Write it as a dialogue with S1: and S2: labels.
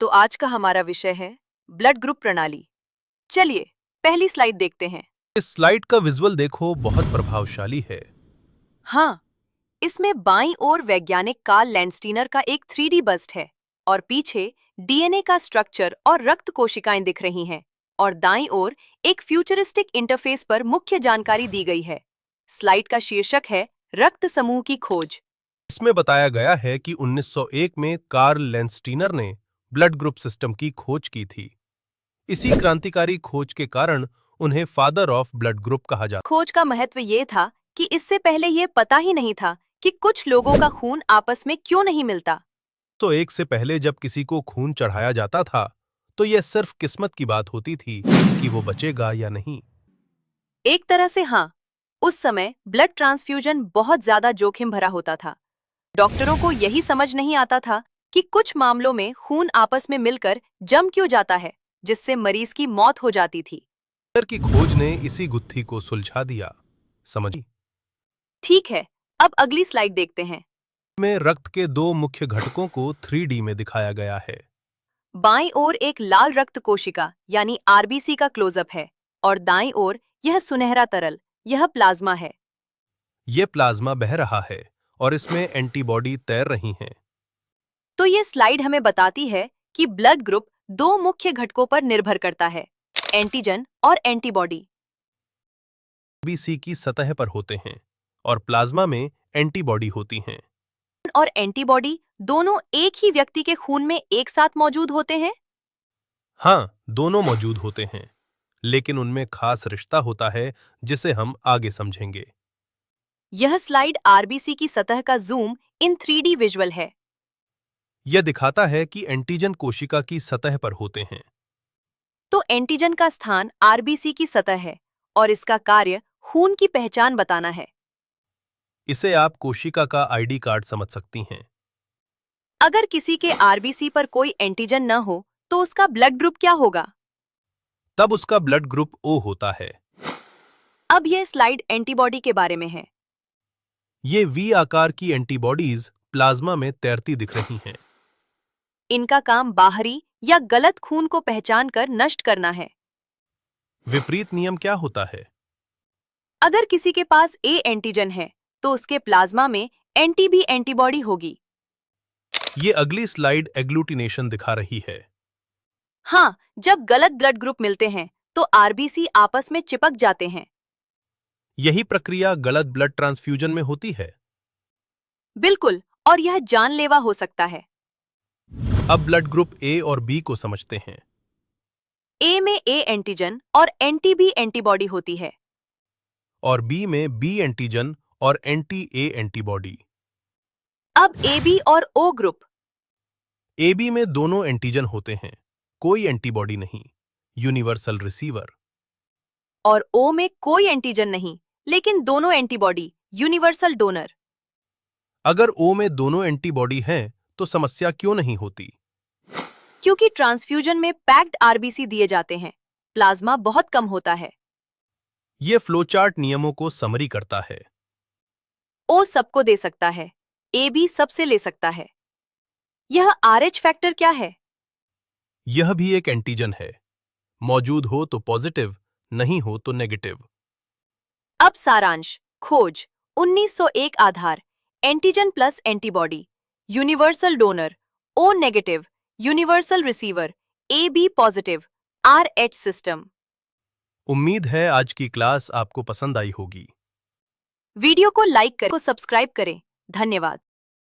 S1: तो आज का हमारा विषय है ब्लड ग्रुप प्रणाली। चलिए पहली स्लाइड देखते हैं।
S2: इस स्लाइड का विजुअल देखो, बहुत प्रभावशाली है।
S1: हाँ, इसमें बाईं ओर वैज्ञानिक कार्ल लैंडस्टीनर का एक 3D बस्ट है और पीछे डीएनए का स्ट्रक्चर और रक्त कोशिकाएं दिख रही हैं और दाईं ओर एक फ्यूचरिस्टिक इंटरफेस पर मुख्य जानकारी दी गई है। स्लाइड का शीर्षक है रक्त समूह की खोज।
S2: इसमें बताया गया है कि 1901 में कार्ल लैंडस्टीनर ने ब्लड ग्रुप सिस्टम की खोज की थी। इसी क्रांतिकारी खोज के कारण उन्हें फादर ऑफ ब्लड ग्रुप कहा जाता।
S1: खोज का महत्व ये था कि इससे पहले ये पता ही नहीं था कि कुछ लोगों का खून आपस में क्यों नहीं मिलता।
S2: 1901 से पहले जब किसी को खून चढ़ाया जाता था तो यह सिर्फ किस्मत की बात होती थी कि वो बचेगा या नहीं।
S1: एक तरह से हाँ, उस समय ब्लड ट्रांसफ्यूजन बहुत ज्यादा जोखिम भरा होता था। डॉक्टरों को यही समझ नहीं आता था कि कुछ मामलों में खून आपस में मिलकर जम क्यों जाता है, जिससे मरीज की मौत हो जाती थी।
S2: की खोज ने इसी गुत्थी को सुलझा दिया। समझी?
S1: ठीक है, अब अगली स्लाइड देखते हैं।
S2: में रक्त के दो मुख्य घटकों को 3D में दिखाया गया है।
S1: बाईं ओर एक लाल रक्त कोशिका यानी आरबीसी का क्लोजअप है और दाईं ओर यह सुनहरा तरल, यह प्लाज्मा है।
S2: यह प्लाज्मा बह रहा है और इसमें एंटीबॉडी तैर रही हैं।
S1: तो ये स्लाइड हमें बताती है कि ब्लड ग्रुप दो मुख्य घटकों पर निर्भर करता है, एंटीजन और एंटीबॉडी।
S2: आरबीसी की सतह पर होते हैं और प्लाज्मा में एंटीबॉडी होती हैं।
S1: और एंटीबॉडी दोनों एक ही व्यक्ति के खून में एक साथ मौजूद होते हैं?
S2: हाँ, दोनों मौजूद होते हैं, लेकिन उनमें खास रिश्ता होता है जिसे हम आगे समझेंगे।
S1: यह स्लाइड आरबीसी की सतह का जूम इन 3D विजुअल है।
S2: यह दिखाता है कि एंटीजन कोशिका की सतह पर होते हैं।
S1: तो एंटीजन का स्थान आरबीसी की सतह है और इसका कार्य खून की पहचान बताना है।
S2: इसे आप कोशिका का आईडी कार्ड समझ सकती हैं।
S1: अगर किसी के आरबीसी पर कोई एंटीजन न हो तो उसका ब्लड ग्रुप क्या होगा?
S2: तब उसका ब्लड ग्रुप ओ होता है।
S1: अब यह स्लाइड एंटीबॉडी के बारे में है।
S2: ये वी आकार की एंटीबॉडीज प्लाज्मा में तैरती दिख रही हैं।
S1: इनका काम बाहरी या गलत खून को पहचान कर नष्ट करना है।
S2: विपरीत नियम क्या होता है?
S1: अगर किसी के पास ए एंटीजन है तो उसके प्लाज्मा में एंटी बी एंटीबॉडी होगी।
S2: ये अगली स्लाइड एग्लूटिनेशन दिखा रही है।
S1: हाँ, जब गलत ब्लड ग्रुप मिलते हैं तो आरबीसी आपस में चिपक जाते हैं।
S2: यही प्रक्रिया गलत ब्लड ट्रांसफ्यूजन में होती है।
S1: बिल्कुल, और यह जानलेवा हो सकता है।
S2: अब ब्लड ग्रुप ए और बी को समझते हैं।
S1: ए में ए एंटीजन और एंटी बी एंटीबॉडी होती है
S2: और बी में बी एंटीजन और एंटी ए एंटीबॉडी।
S1: अब ए बी और ओ ग्रुप।
S2: ए बी में दोनों एंटीजन होते हैं, कोई एंटीबॉडी नहीं, यूनिवर्सल रिसीवर।
S1: और ओ में कोई एंटीजन नहीं, लेकिन दोनों एंटीबॉडी, यूनिवर्सल डोनर।
S2: अगर ओ में दोनों एंटीबॉडी हैं तो समस्या क्यों नहीं होती?
S1: क्योंकि ट्रांसफ्यूजन में पैक्ड आरबीसी दिए जाते हैं, प्लाज्मा बहुत कम होता है।
S2: ये फ्लोचार्ट नियमों को समरी करता है।
S1: ओ सबको दे सकता है, ए बी सबसे ले सकता है। यह आरएच फैक्टर क्या है?
S2: यह भी एक एंटीजन है, मौजूद हो तो पॉजिटिव, नहीं हो तो नेगेटिव।
S1: अब सारांश। खोज 1901 आधार, antigen plus antibody, universal donor, O negative, universal receiver, A B positive, RH system.
S2: उम्मीद है आज की क्लास आपको पसंद आई होगी।
S1: वीडियो को लाइक करें, को सब्सक्राइब करें। धन्यवाद।